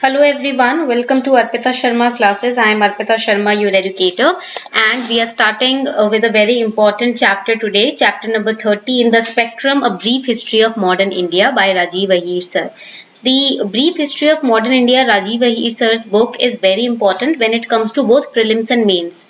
Hello everyone, welcome to Arpita Sharma classes. I am Arpita Sharma, your educator, and we are starting with a very important chapter today, chapter number 30 in the Spectrum, A Brief History of Modern India by Rajiv Ahir sir. The Brief History of Modern India, Rajiv Ahir sir's book is very important when it comes to both prelims and mains.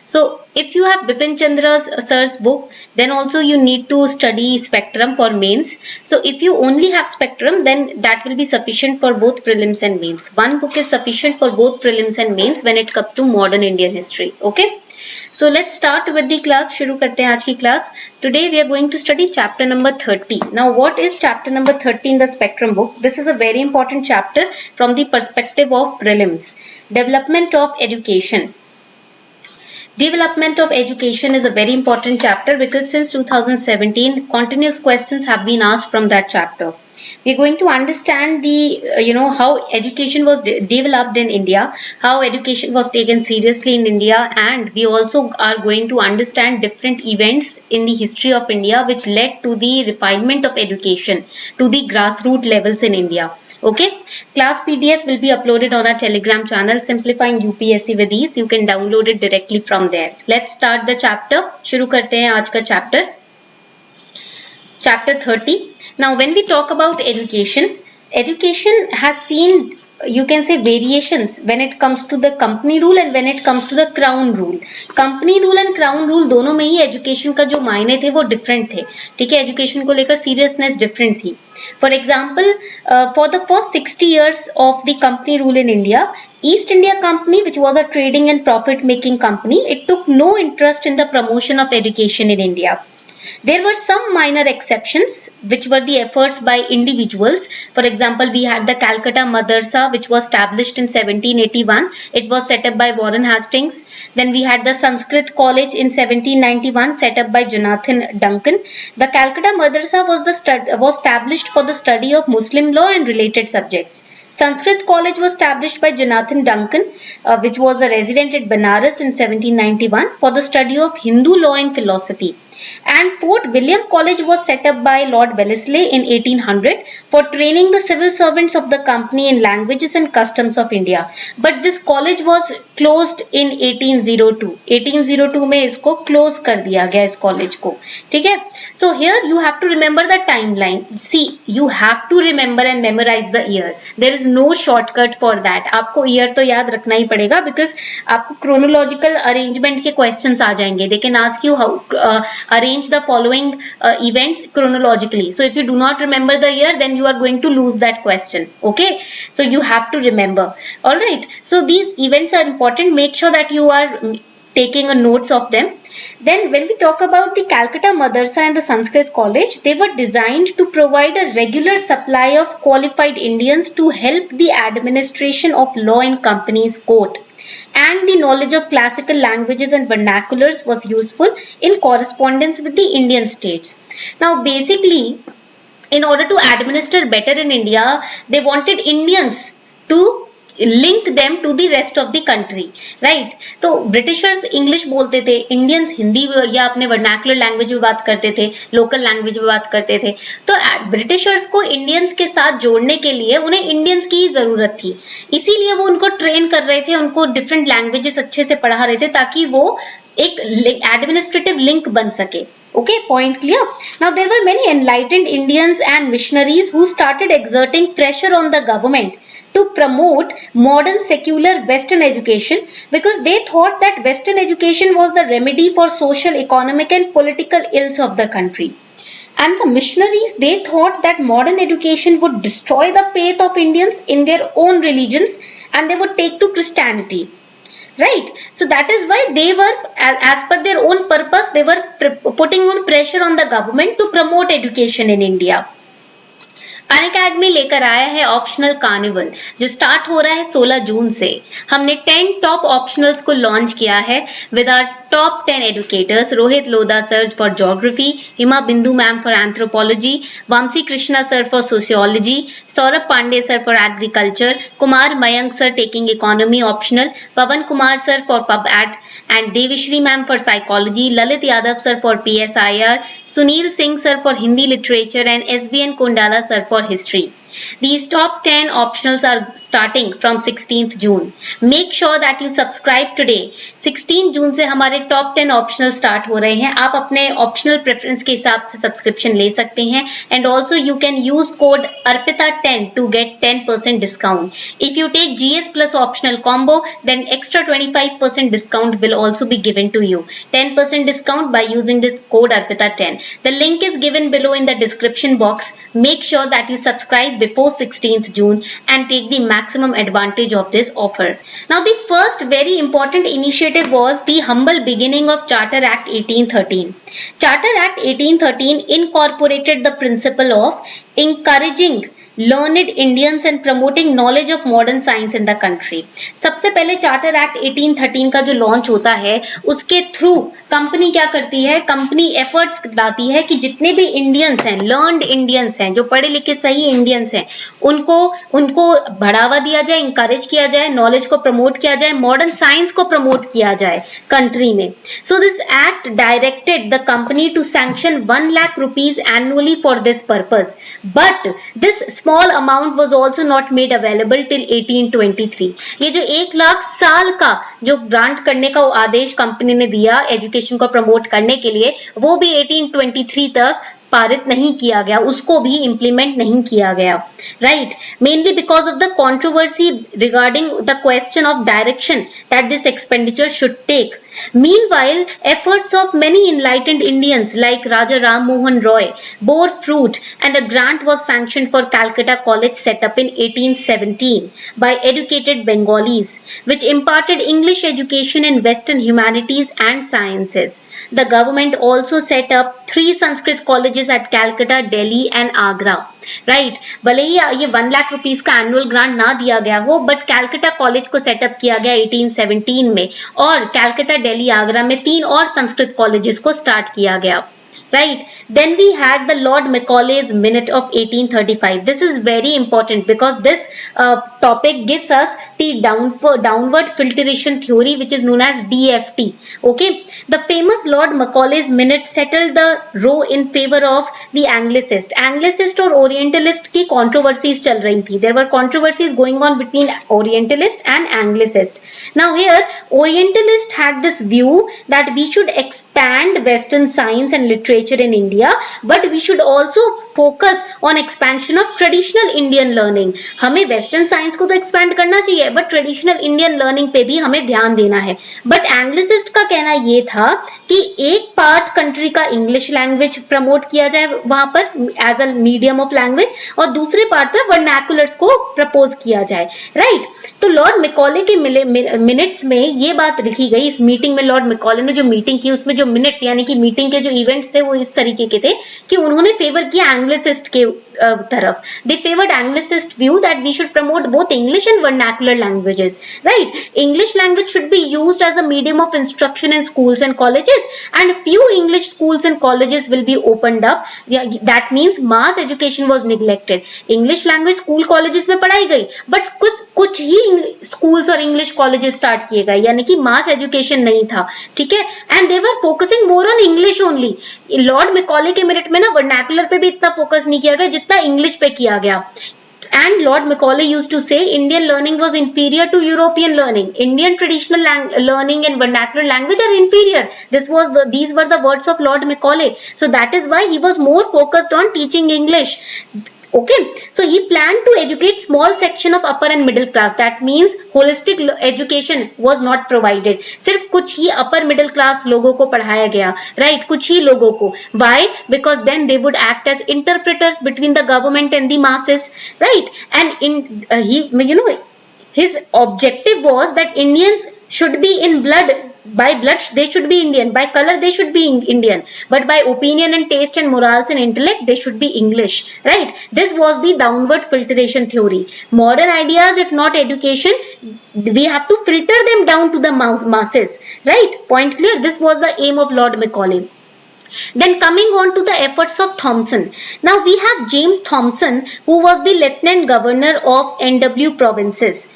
So if you have Bipin Chandra's sir's book, then also you need to study Spectrum for mains. So if you only have Spectrum, then that will be sufficient for both prelims and mains. One book is sufficient for both prelims and mains when it comes to modern Indian history. Okay. So let's start with the class. शुरू करते हैं आज की class. Today we are going to study chapter number 30. Now what is chapter number 30 in the Spectrum book? This is a very important chapter from the perspective of prelims. Development of education. Development of education is a very important chapter because since 2017 continuous questions have been asked from that chapter. We are going to understand the how education was developed in India, how education was taken seriously in India, and we also are going to understand different events in the history of India which led to the refinement of education to the grassroots levels in India. Okay, class PDF will be uploaded on our Telegram channel Simplifying UPSC with Ease. You can download it directly from there. Let's start the chapter. शुरू करते हैं आज का chapter. Chapter 30. Now when we talk about education, education has seen, you can say, variations when it comes to the company rule and when it comes to the crown rule. Company rule and crown rule दोनों में ही education का जो मायने थे वो different थे. ठीक है, education को लेकर seriousness different थी. For example, for the first 60 years of the company rule in India, East India Company, which was a trading and profit-making company, it took no interest in the promotion of education in India. There were some minor exceptions which were the efforts by individuals. For example, we had the Calcutta Madrasa which was established in 1781. It was set up by Warren Hastings. Then we had the Sanskrit College in 1791 set up by Jonathan Duncan. The Calcutta Madrasa was established for the study of Muslim law and related subjects. Sanskrit College was established by Jonathan Duncan, which was a resident at Banaras in 1791 for the study of Hindu law and philosophy. And Fort William College was set up by Lord Wellesley in 1800 for training the civil servants of the company in languages and customs of India. But this college was closed in 1802. 1802 में इसको close कर दिया गया इस college को. ठीक है? So here you have to remember the timeline. See, you have to remember and memorize the year. There is no shortcut for that. आपको year तो याद रखना ही पड़ेगा because आपको chronological arrangement के questions आ जाएंगे. They can ask you how arrange the following events chronologically. So if you do not remember the year, then you are going to lose that question. Okay, so you have to remember. All right, so these events are important. Make sure that you are taking a notes of them. Then when we talk about the Calcutta Madrasa and the Sanskrit College, they were designed to provide a regular supply of qualified Indians to help the administration of law in company's court. And the knowledge of classical languages and vernaculars was useful in correspondence with the Indian states. Now basically, in order to administer better in India, they wanted Indians to link them to the rest of the country, right? तो Britishers English बोलते थे, Indians Hindi या अपने vernacular language में बात करते थे, local language में बात करते थे. तो Britishers को Indians के साथ जोड़ने के लिए उन्हें Indians की ही जरूरत थी. इसीलिए वो उनको train कर रहे थे, उनको different languages अच्छे से पढ़ा रहे थे ताकि वो एक administrative link बन सके. Okay, point clear? Now there were many enlightened Indians and missionaries who started exerting pressure on the government to promote modern secular Western education because they thought that Western education was the remedy for social, economic and political ills of the country. And the missionaries, they thought that modern education would destroy the faith of Indians in their own religions and they would take to Christianity. Right? So that is why they were, as per their own purpose, they were putting on pressure on the government to promote education in India. Unacademy लेकर आया है optional carnival जो start हो रहा है 16 जून से. हमने 10 top optionals को लॉन्च किया है with our top 10 educators. Rohit Lodha sir for geography, Hima Bindu ma'am for anthropology, Vamshi Krishna sir for sociology, Saurabh Pandey sir for agriculture, Kumar Mayank sir taking economy optional, Pawan Kumar sir for pub ad and Devashri ma'am for psychology, Lalit Yadav sir for PSIR, Sunil Singh sir for Hindi literature and SVN Kondala sir for history. These top 10 optionals are starting from 16th June. Make sure that you subscribe today. 16 जून से हमारे top 10 optional start हो रहे हैं. आप अपने optional preference के हिसाब से सब्सक्रिप्शन ले सकते हैं. And also you can use code अर्पिता10 to get 10% discount. If you take GS plus optional combo, then extra 25% discount will also be given to you. 10% discount by using this code ARPITA10. The link is given below in the description box. Make sure that you subscribe before 16th June and take the maximum advantage of this offer. Now, the first very important initiative was the humble beginning of Charter Act 1813. Charter Act 1813 incorporated the principle of encouraging learned Indians and promoting knowledge of modern science in the country. सबसे पहले charter act 1813 का जो launch होता है उसके through company क्या करती है, कंपनी एफर्ट्स लाती है कि जितने भी इंडियंस हैं, लर्नड इंडियंस हैं, जो पढ़े लिखे सही इंडियंस हैं, उनको बढ़ावा दिया जाए, इंकरेज किया जाए, नॉलेज को प्रमोट किया जाए, मॉडर्न साइंस को प्रमोट किया जाए कंट्री में. So this act directed the company to sanction 1 lakh rupees annually for this purpose. But this small amount was also not made available till 1823. ये जो 1 लाख साल का जो ग्रांट करने का आदेश कंपनी ने दिया एजुकेशन को प्रमोट करने के लिए, वो भी 1823 तक पारित नहीं किया गया, उसको भी इंप्लीमेंट नहीं किया गया. Right, mainly because of the controversy regarding the question of direction that this expenditure should take. Meanwhile, efforts of many enlightened Indians like Raja Ram Mohan Roy bore fruit and a grant was sanctioned for Calcutta College set up in 1817 by educated Bengalis, which imparted English education in Western humanities and sciences. The government also set up 3 Sanskrit colleges at Calcutta, Delhi and Agra. Right, भले ही ये 1 lakh rupees का annual grant ना दिया गया हो, but Calcutta college को setup किया गया 1817 में, और कैलकाटा, दिल्ली, आगरा में 3 और संस्कृत कॉलेजेस को स्टार्ट किया गया. Right, then we had the Lord Macaulay's Minute of 1835. This is very important because this topic gives us the downward filtration theory, which is known as DFT. Okay, the famous Lord Macaulay's Minute settled the row in favor of the Anglicist और Orientalist की controversies चल रही थी. There were controversies going on between Orientalist and Anglicist. Now here, Orientalist had this view that we should expand Western science and literature in India, but we should also focus on expansion of traditional Indian learning. हमें western science को तो expand करना चाहिए, but traditional Indian learning पे भी हमें ध्यान देना है. बट एंग्लिसिस्ट का कहना ये था कि एक पार्ट कंट्री का इंग्लिश लैंग्वेज प्रमोट किया जाए वहां पर as a medium of language, और दूसरे पार्ट पर वर्नाकुलर्स को प्रपोज किया जाए. राइट, तो लॉर्ड मैकॉले के मिनट्स में ये बात लिखी गई. इस मीटिंग में लॉर्ड मैकॉले ने जो मीटिंग की, उसमें जो मिनट्स यानी कि मीटिंग के जो इवेंट्स थे वो इस तरीके के थे कि उन्होंने फेवर किया एंग्लिसिस्ट के तरफ. They favoured Anglicist view that we should promote both English and vernacular languages. Right, English language should be used as a medium of instruction in schools and colleges, and few English schools and colleges will be opened up. That means mass education was neglected. English language school colleges में पढ़ाई गई, but कुछ ही schools और English colleges start किए गए, यानी कि मास एजुकेशन नहीं था. ठीक है, and they were focusing more on English only. Lord Macaulay के मिनट में ना वर्नाकुलर पे भी इतना फोकस नहीं किया गया जितना इंग्लिश पे किया गया. And Lord Macaulay used to say Indian learning was inferior to European learning. Indian traditional learning and vernacular language are inferior. These were the words of Lord Macaulay. So that is why he was more focused on teaching English. Okay, so he planned to educate small section of upper and middle class. That means holistic education was not provided. सिर्फ कुछ ही upper middle class लोगों को पढ़ाया गया, right? कुछ ही लोगों को. Why? Because then they would act as interpreters between the government and the masses, right? And his objective was that Indians should be in blood. By blood they should be Indian, by color they should be Indian, but by opinion and taste and morals and intellect they should be English. Right, this was the downward filtration theory. Modern ideas, if not education, we have to filter them down to the masses. Right, point clear? This was the aim of Lord Macaulay. Then coming on to the efforts of Thomson. Now we have James Thomson, who was the Lieutenant Governor of NW provinces.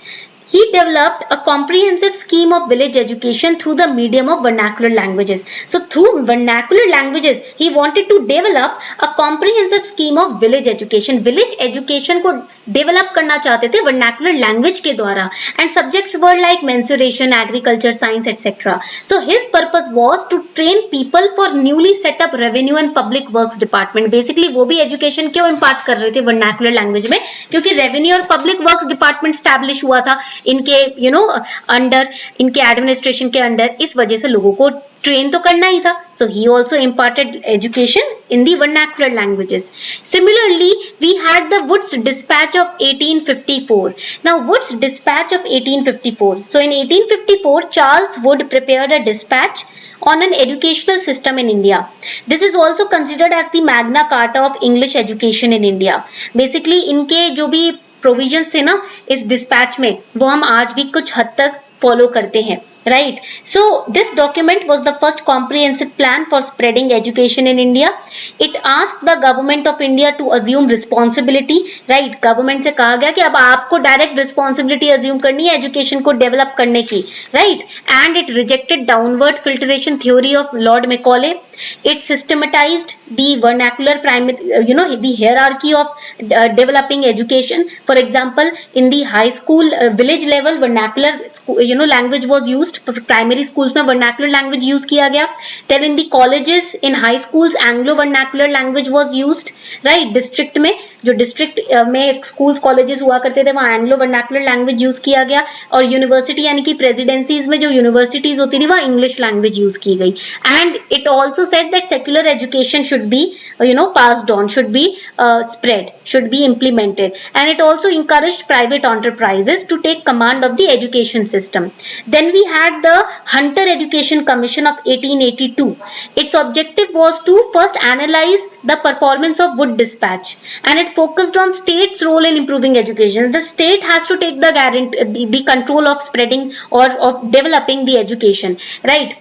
he developed a comprehensive scheme of village education through the medium of vernacular languages. So through vernacular languages, he wanted to develop a comprehensive scheme of village education. Village education को develop करना चाहते थे vernacular language के द्वारा, and subjects were like mensuration, agriculture, science, etc. So his purpose was to train people for newly set up revenue and public works department. Basically वो भी education क्यों impart कर रहे थे vernacular language में, क्योंकि revenue और public works department establish हुआ था इनके अंडर, इनके एडमिनिस्ट्रेशन के अंडर, इस वजह से लोगों को ट्रेन तो करना ही था. So he also imparted education in the vernacular languages. Similarly, we had the Wood's Dispatch of 1854. Now Wood's Dispatch of 1854. So in 1854, Charles Wood prepared a dispatch on an educational system in India. This is also considered as the Magna Carta of English education in India. Basically इनके जो भी provisions थे ना इस dispatch में, वो हम आज भी कुछ हद तक फॉलो करते हैं. Right. So this document was the first comprehensive plan for spreading education in India. It asked the government of India to assume responsibility. Right. Government से कहा गया कि अब आपको direct responsibility assume करनी है education को develop करने की. Right. And it rejected downward filtration theory of Lord Macaulay. It systematized the vernacular the hierarchy of developing education. For example, in the high school village level vernacular language was used. Primary schools में vernacular language use किया गया. Then in the colleges, in high schools Anglo vernacular language was used. Right. District में, जो district में schools colleges हुआ करते थे, वहां एंग्लो वर्नाकुलर लैंग्वेज यूज किया गया. और यूनिवर्सिटी यानी कि प्रेसिडेंसीज में जो यूनिवर्सिटीज होती थी वहां इंग्लिश लैंग्वेज यूज की गई. And it also said that secular education should be passed on, should be spread, should be implemented. And it also encouraged private enterprises to take command of the education system. Then we had the Hunter Education Commission of 1882. Its objective was to first analyze the performance of Wood Dispatch, and it focused on state's role in improving education. The state has to take the control of spreading or of developing the education. Right.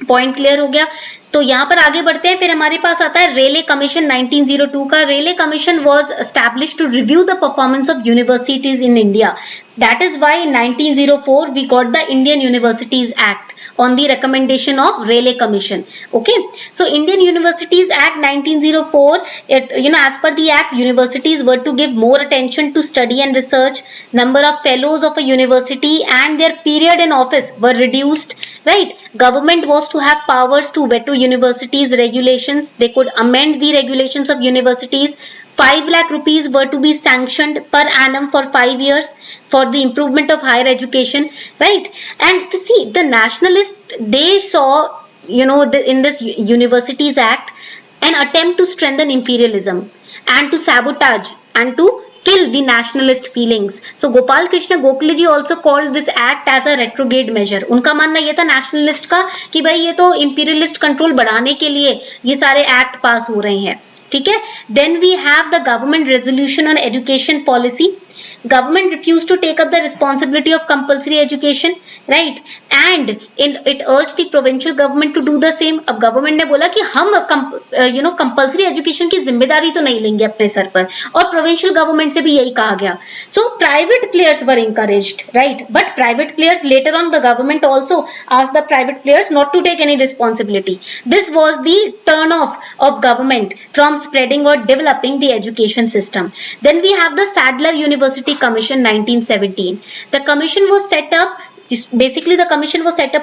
Point clear हो गया. तो यहाँ पर आगे बढ़ते हैं. फिर हमारे पास आता है रेले कमीशन 1902 का. Raleigh commission was established to review the performance of universities in India. That is why in 1904 we got the Indian universities act on the recommendation of Rayleigh Commission. Okay, so Indian Universities Act 1904, as per the act, universities were to give more attention to study and research. Number of fellows of a university and their period in office were reduced. Right. Government was to have powers to veto universities regulations. They could amend the regulations of universities. 5 lakh rupees were to be sanctioned per annum for 5 years for the improvement of higher education. Right. And see, the nationalists, they saw, in this Universities Act, an attempt to strengthen imperialism and to sabotage and to kill the nationalist feelings. So Gopal Krishna Gokhale ji also called this act as a retrograde measure. उनका मानना ये था nationalist का कि भाई ये तो imperialist control बढ़ाने के लिए ये सारे act पास हो रहे हैं. ठीक है. Then we have the government resolution on education policy. Government refused to take up the responsibility of compulsory education, right? And it urged the provincial government to do the same. अब government ने बोला कि हम compulsory education की जिम्मेदारी तो नहीं लेंगे अपने सर पर, और provincial government से भी यही कहा गया. So private players were encouraged, right? But private players, later on the government also asked the private players not to take any responsibility. This was the turn off of government from spreading or developing the education system. Then we have the Sadler University Commission 1917. The commission was set up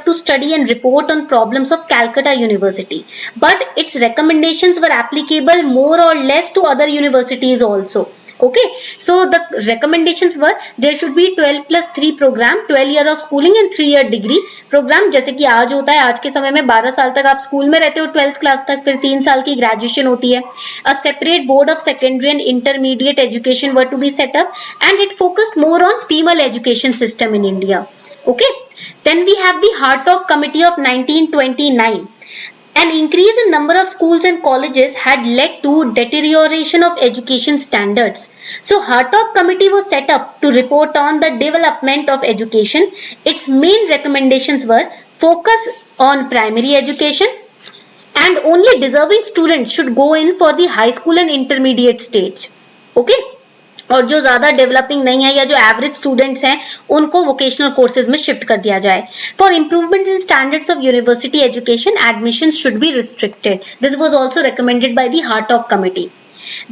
to study and report on problems of Calcutta University, but its recommendations were applicable more or less to other universities also. Okay, so the recommendations were there should be 12+3 program, 12 year of schooling and 3 year degree program. जैसे कि आज होता है, आज के समय में 12 साल तक आप स्कूल में रहते हो, 12th क्लास तक, फिर 3 साल की ग्रेजुएशन होती है. A separate board of secondary and intermediate education were to be set up, and it focused more on female education system in India. Okay, then we have the Hartog Committee of 1929. An increase in number of schools and colleges had led to deterioration of education standards. So Hartog Committee was set up to report on the development of education. Its main recommendations were focus on primary education, and only deserving students should go in for the high school and intermediate stage. Okay. और जो ज्यादा developing नहीं है या जो average students हैं उनको vocational courses में शिफ्ट कर दिया जाए. For improvement in standards of university education admission should be restricted. This was also recommended by the Hartog committee.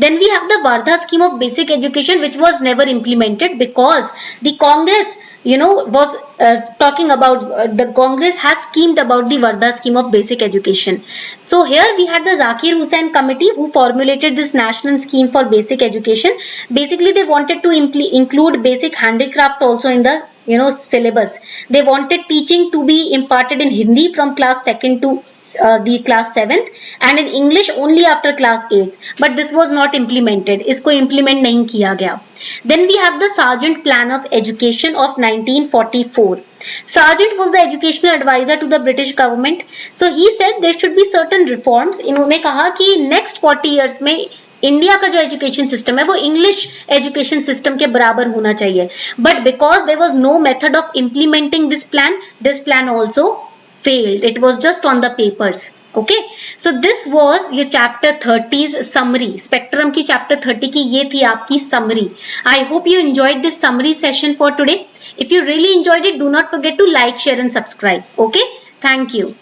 Then we have the Wardha scheme of basic education, which was never implemented because the Congress, was talking about the Congress has schemed about the Wardha scheme of basic education. So here we had the Zakir Hussain committee who formulated this national scheme for basic education. Basically, they wanted to include basic handicraft also in the syllabus. They wanted teaching to be imparted in Hindi from class 2nd to the class 7th and in English only after class 8th. But this was not implemented. इसको implement नहीं किया गया. Then we have the Sargent Plan of Education of 1944. Sargent was the educational advisor to the British government. So he said there should be certain reforms. इन्होंने कहा कि next 40 years में India का जो एजुकेशन सिस्टम है वो English education system के बराबर होना चाहिए. But because there was no method of implementing this plan also failed. It was just on the papers. Okay, so this was your chapter 30's summary. Spectrum की chapter 30 की ये थी आपकी summary. I hope you enjoyed this summary session for today. If you really enjoyed it, do not forget to like, share and subscribe. Okay, thank you.